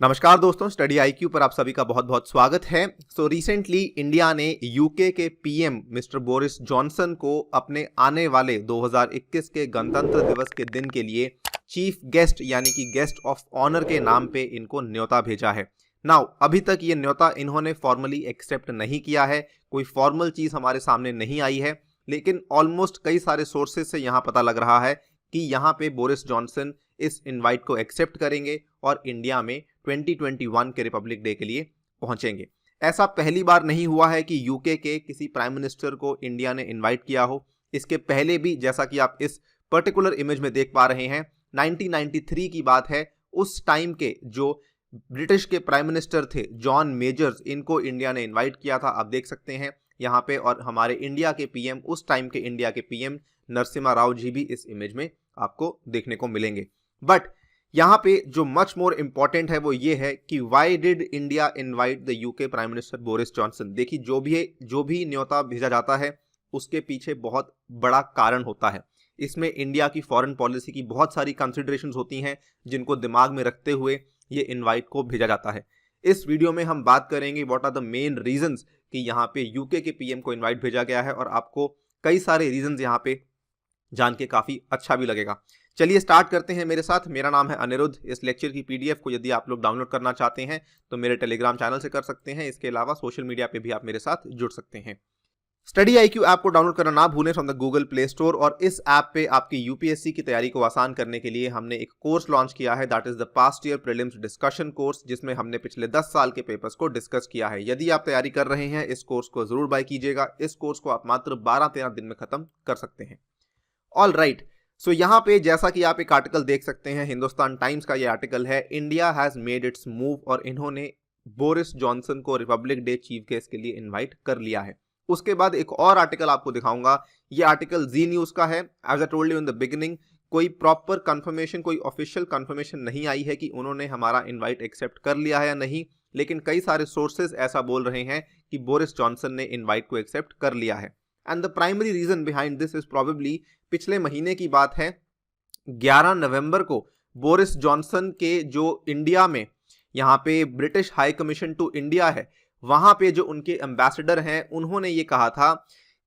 नमस्कार दोस्तों, study IQ पर आप सभी का बहुत बहुत स्वागत है। रिसेंटली इंडिया ने यूके के पीएम मिस्टर बोरिस जॉनसन को अपने आने वाले 2021 के गणतंत्र दिवस के दिन के लिए चीफ गेस्ट यानी कि गेस्ट ऑफ ऑनर के नाम पे इनको न्योता भेजा है। नाउ अभी तक ये न्योता इन्होंने फॉर्मली एक्सेप्ट नहीं किया है, कोई फॉर्मल चीज हमारे सामने नहीं आई है, लेकिन ऑलमोस्ट कई सारे सोर्सेज से यहाँ पता लग रहा है कि यहाँ पे बोरिस जॉनसन इस इनवाइट को एक्सेप्ट करेंगे और इंडिया में 2021 के रिपब्लिक डे के लिए पहुंचेंगे। ऐसा पहली बार नहीं हुआ है कि यूके के किसी प्राइम मिनिस्टर को इंडिया ने इनवाइट किया हो। इसके पहले भी, जैसा कि आप इस पर्टिकुलर इमेज में देख पा रहे हैं, 1993 की बात है। उस टाइम के जो ब्रिटिश के प्राइम मिनिस्टर थे जॉन मेजर्स, इनको इंडिया ने इन्वाइट किया था। आप देख सकते हैं यहाँ पे, और हमारे इंडिया के पीएम, उस टाइम के इंडिया के पीएम नरसिम्हा राव जी भी इस इमेज में आपको देखने को मिलेंगे। बट यहाँ पे जो मच मोर इंपॉर्टेंट है वो ये है कि why did India invite the UK prime minister Boris Johnson. देखिए, जो भी न्योता भेजा जाता है उसके पीछे बहुत बड़ा कारण होता है। इसमें इंडिया की फॉरेन पॉलिसी की बहुत सारी कंसिडरेशंस होती हैं जिनको दिमाग में रखते हुए ये इनवाइट को भेजा जाता है। इस वीडियो में हम बात करेंगे what are the main reasons कि यहाँ पे यूके के पीएम को इनवाइट भेजा गया है, और आपको कई सारे रीजंस यहाँ पे जान के काफी अच्छा भी लगेगा। चलिए स्टार्ट करते हैं मेरे साथ। मेरा नाम है अनिरुद्ध। इस लेक्चर की पीडीएफ को यदि आप लोग डाउनलोड करना चाहते हैं तो मेरे टेलीग्राम चैनल से कर सकते हैं। इसके अलावा सोशल मीडिया पे भी आप मेरे साथ जुड़ सकते हैं। स्टडी आईक्यू ऐप को डाउनलोड करना ना भूलें from the Google play store. और इस ऐप पे आपकी यूपीएससी की तैयारी को आसान करने के लिए हमने एक कोर्स लॉन्च किया है, that is the past year prelims discussion course, जिसमें हमने पिछले 10 साल के पेपर्स को डिस्कस किया है। यदि आप तैयारी कर रहे हैं, इस कोर्स को जरूर बाय कीजिएगा। इस कोर्स को आप मात्र 12-13 दिन में खत्म कर सकते हैं। ऑल राइट, सो यहाँ पे जैसा कि आप एक आर्टिकल देख सकते हैं, हिंदुस्तान टाइम्स का ये आर्टिकल है, India has made it's move, और इन्होंने बोरिस जॉनसन को रिपब्लिक डे चीफ गेस्ट के लिए इनवाइट कर लिया है। उसके बाद एक और आर्टिकल आपको दिखाऊंगा। ये आर्टिकल जी न्यूज का है। As I told you in the beginning, कोई प्रॉपर कंफर्मेशन, कोई ऑफिशियल कंफर्मेशन नहीं आई है कि उन्होंने हमारा इनवाइट एक्सेप्ट कर लिया है या नहीं, लेकिन कई सारे सोर्सेज ऐसा बोल रहे हैं कि बोरिस जॉनसन ने इनवाइट को एक्सेप्ट कर लिया है। And the primary reason behind this is probably, पिछले महीने की बात है, 11 नवंबर को बोरिस जॉनसन के जो इंडिया में यहाँ पे British High Commission to India है, वहां पे जो उनके एम्बेसडर हैं, उन्होंने ये कहा था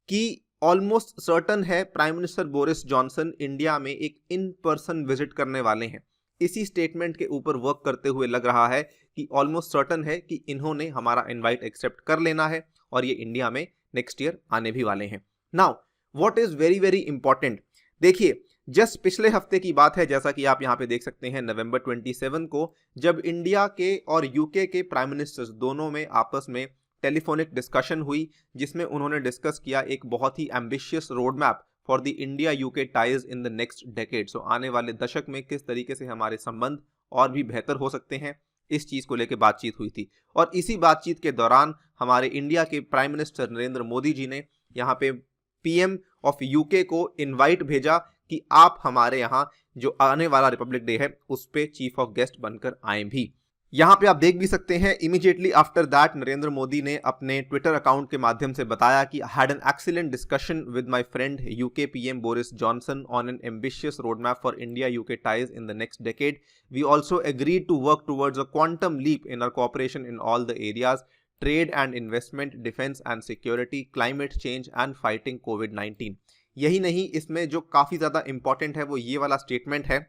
कि ऑलमोस्ट सर्टन है prime minister Boris Johnson India में एक इन पर्सन विजिट करने वाले हैं। इसी स्टेटमेंट के ऊपर वर्क करते हुए लग रहा है कि ऑलमोस्ट सर्टन है कि इन्होंने हमारा इनवाइट एक्सेप्ट कर लेना है और ये इंडिया में नेक्स्ट ईयर आने भी वाले हैं। Now what is very very important, देखिए, जस्ट पिछले हफ्ते की बात है, जैसा कि आप यहाँ पे देख सकते हैं, नवंबर 27 को, जब इंडिया के और यूके के प्राइम मिनिस्टर्स दोनों में आपस में टेलीफोनिक डिस्कशन हुई, जिसमें उन्होंने डिस्कस किया एक बहुत ही ambitious road map for the India UK ties in the next decade. So आने वाले दशक में किस तरीके से हमारे संबंध और भी बेहतर हो सकते हैं, इस चीज को लेकर बातचीत हुई थी। और इसी बातचीत के दौरान हमारे इंडिया के प्राइम मिनिस्टर नरेंद्र मोदी जी ने यहाँ पे पीएम ऑफ यूके को इनवाइट भेजा कि आप हमारे यहाँ जो आने वाला रिपब्लिक डे है उस पे चीफ ऑफ गेस्ट बनकर आए भी। यहाँ पे आप देख भी सकते हैं, immediately after that Narendra Modi ने अपने ट्विटर अकाउंट के माध्यम से बताया कि had an excellent discussion with my friend UK PM Boris Johnson on an ambitious road map for India UK ties in the next decade. We also agreed to work towards a quantum leap in our cooperation in all the areas, trade and investment, defence and security, climate change and fighting कोविड-19। यही नहीं, इसमें जो काफी ज्यादा important है वो ये वाला स्टेटमेंट है।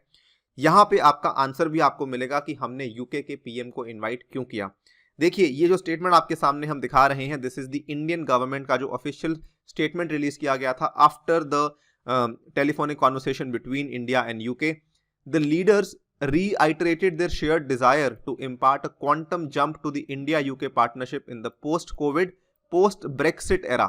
यहां पे आपका आंसर भी आपको मिलेगा कि हमने यूके के पीएम को इनवाइट क्यों किया। देखिए, ये जो स्टेटमेंट आपके सामने हम दिखा रहे हैं, this is the Indian government का जो ऑफिशियल स्टेटमेंट रिलीज किया गया था after the telephonic conversation between India and UK. The leaders reiterated their shared desire to impart a quantum jump to the India-UK partnership in the post-COVID, post-Brexit era.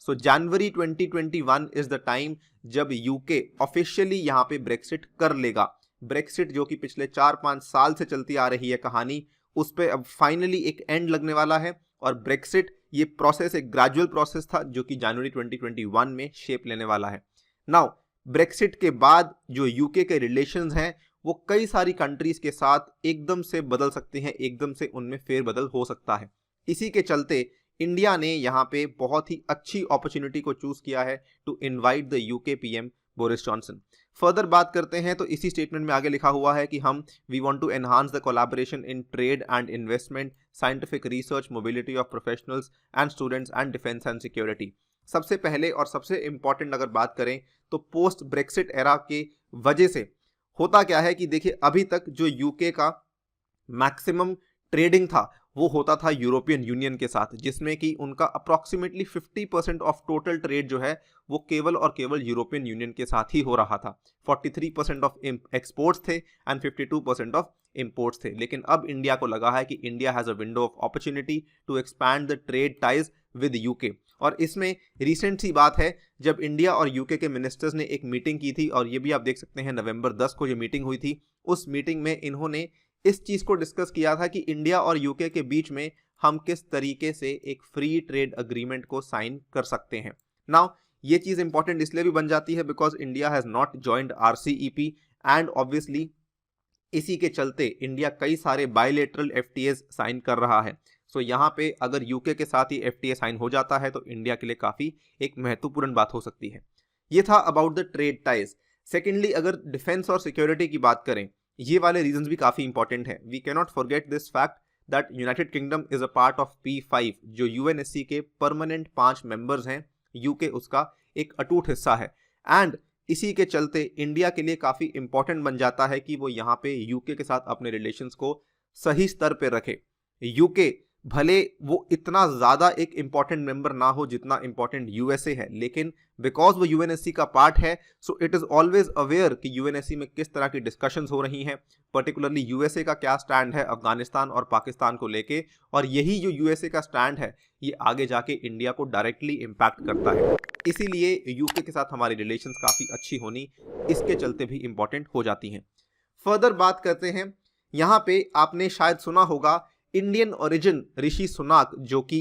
So January 2021 is the time जब UK officially यहाँ पे Brexit कर लेगा। Brexit जो कि पिछले 4-5 साल से चलती आ रही है कहानी, उस पे अब फाइनली एक एंड लगने वाला है। और ब्रेक्सिट ये प्रोसेस एक ग्रेजुअल प्रोसेस था जो कि जनवरी 2021 में शेप लेने वाला है। नाउ ब्रेक्सिट के बाद जो यूके के रिलेशंस हैं वो कई सारी कंट्रीज के साथ एकदम से बदल सकते हैं, एकदम से उनमें फेरबदल हो सकता है। इसी के चलते इंडिया ने यहाँ पे बहुत ही अच्छी अपॉर्चुनिटी को चूज किया है to invite the UK PM Boris Johnson. Further बात करते हैं तो इसी स्टेटमेंट में आगे लिखा हुआ है कि हम we want to enhance the collaboration in trade and investment, scientific research, mobility of professionals and students and defence and security. सबसे पहले और सबसे इंपॉर्टेंट अगर बात करें तो पोस्ट ब्रेक्सिट एरा के वजह से होता क्या है कि देखिए अभी तक जो यूके का मैक्सिमम ट्रेडिंग था वो होता था यूरोपियन यूनियन के साथ, जिसमें कि उनका अप्रॉक्सीमेटली 50% ऑफ टोटल ट्रेड जो है वो केवल और केवल यूरोपियन यूनियन के साथ ही हो रहा था। 43% ऑफ एक्सपोर्ट्स थे एंड 52% ऑफ इंपोर्ट्स थे। लेकिन अब इंडिया को लगा है कि India has a window of opportunity to expand the trade ties with UK. और इसमें रिसेंट सी बात है जब इंडिया और यूके के मिनिस्टर्स ने एक मीटिंग की थी, और ये भी आप देख सकते हैं नवंबर 10 को ये मीटिंग हुई थी। उस मीटिंग में इन्होंने इस चीज को डिस्कस किया था कि इंडिया और यूके के बीच में हम किस तरीके से एक फ्री ट्रेड अग्रीमेंट को साइन कर सकते हैं। नाउ ये चीज इंपॉर्टेंट इसलिए भी बन जाती है because India has not joined RCEP and obviously इसी के चलते इंडिया कई सारे बायलेटरल FTAs साइन कर रहा है। सो यहाँ पे अगर यूके के साथ ही FTA साइन हो जाता है तो इंडिया के लिए काफी एक महत्वपूर्ण बात हो सकती है। ये था about the trade ties. Secondly अगर डिफेंस और सिक्योरिटी की बात करें, ये वाले रीजंस भी काफी इंपॉर्टेंट है। We can not forget this fact that United Kingdom is a part of P5 जो UNSC के परमानेंट 5 मेंबर्स हैं। यूके उसका एक अटूट हिस्सा है एंड इसी के चलते इंडिया के लिए काफी इंपॉर्टेंट बन जाता है कि वो यहाँ पे यूके के साथ अपने रिलेशंस को सही स्तर पे रखे। यूके भले वो इतना ज्यादा एक इंपॉर्टेंट मेंबर ना हो जितना इंपॉर्टेंट USA है, लेकिन बिकॉज वो UNSC का पार्ट है so it is always aware कि UNSC में किस तरह की डिस्कशंस हो रही हैं, पर्टिकुलरली USA का क्या स्टैंड है अफगानिस्तान और पाकिस्तान को लेके, और यही जो USA का स्टैंड है ये आगे जाके इंडिया को डायरेक्टली इम्पैक्ट करता है। इसीलिए यूके के साथ हमारी रिलेशंस काफी अच्छी होनी इसके चलते भी इंपॉर्टेंट हो जाती हैं। फर्दर बात करते हैं, यहाँ पे आपने शायद सुना होगा इंडियन ओरिजिन ऋषि सुनाक जो कि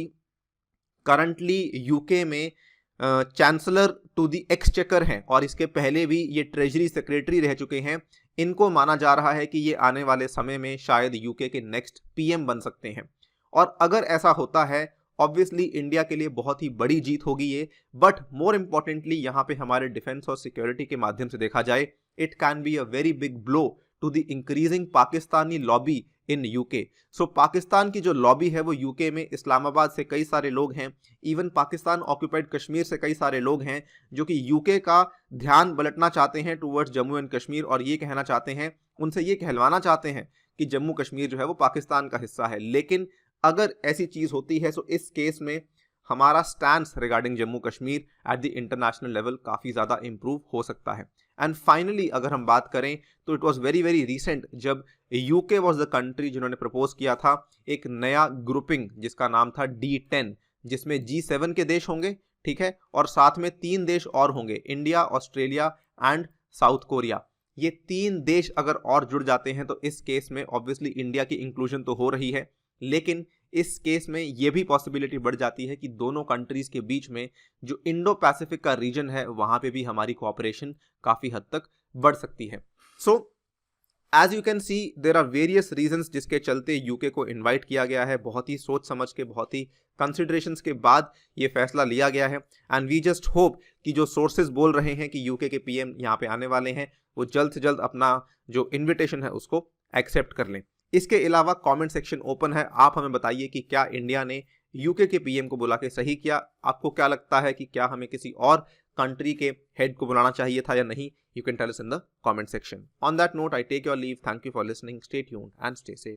करंटली यूके में चांसलर टू द एक्सचेकर हैं और इसके पहले भी ये ट्रेजरी सेक्रेटरी रह चुके हैं। इनको माना जा रहा है कि ये आने वाले समय में शायद यूके के नेक्स्ट PM बन सकते हैं। और अगर ऐसा होता है ऑब्वियसली इंडिया के लिए बहुत ही बड़ी जीत होगी ये, बट मोर इंपॉर्टेंटली यहाँ पे हमारे डिफेंस और सिक्योरिटी के माध्यम से देखा जाए it can be a very big blow to the increasing Pakistani lobby in UK. So Pakistan की जो लॉबी है वो यूके में इस्लामाबाद से कई सारे लोग हैं, इवन पाकिस्तान ऑक्यूपाइड कश्मीर से कई सारे लोग हैं जो कि यूके का ध्यान पलटना चाहते हैं टुवर्ड्स जम्मू एंड कश्मीर, और ये कहना चाहते हैं, उनसे ये कहलवाना चाहते हैं कि जम्मू कश्मीर जो है वो पाकिस्तान का हिस्सा है। लेकिन अगर ऐसी चीज होती है तो इस केस में हमारा stand regarding Jammu Kashmir at the international level काफी ज्यादा इंप्रूव हो सकता है। एंड फाइनली अगर हम बात करें तो it was very very recent जब यूके वाज द कंट्री जिन्होंने प्रपोज किया था एक नया ग्रुपिंग जिसका नाम था D10, जिसमें G7 के देश होंगे, ठीक है, और साथ में 3 देश और होंगे, India, Australia and south Korea. ये 3 देश अगर और जुड़ जाते हैं तो इस केस में ऑब्वियसली इंडिया की इंक्लूजन तो हो रही है, लेकिन इस केस में यह भी पॉसिबिलिटी बढ़ जाती है कि दोनों कंट्रीज के बीच में जो इंडो पैसिफिक का रीजन है वहां पे भी हमारी कोऑपरेशन काफी हद तक बढ़ सकती है। So as you can see there are various reasons जिसके चलते यूके को इनवाइट किया गया है। बहुत ही सोच समझ के, बहुत ही कंसिडरेशंस के बाद ये फैसला लिया गया है एंड वी जस्ट होप कि जो सोर्सेज बोल रहे हैं कि यूके के PM यहाँ पे आने वाले हैं वो जल्द से जल्द अपना जो इन्विटेशन है उसको एक्सेप्ट कर लें। इसके अलावा कमेंट सेक्शन ओपन है, आप हमें बताइए कि क्या इंडिया ने यूके के PM को बुला के सही किया। आपको क्या लगता है कि क्या हमें किसी और कंट्री के हेड को बुलाना चाहिए था या नहीं? You can tell us in the comment section. On that note I take your leave. Thank you for listening. Stay tuned and stay safe.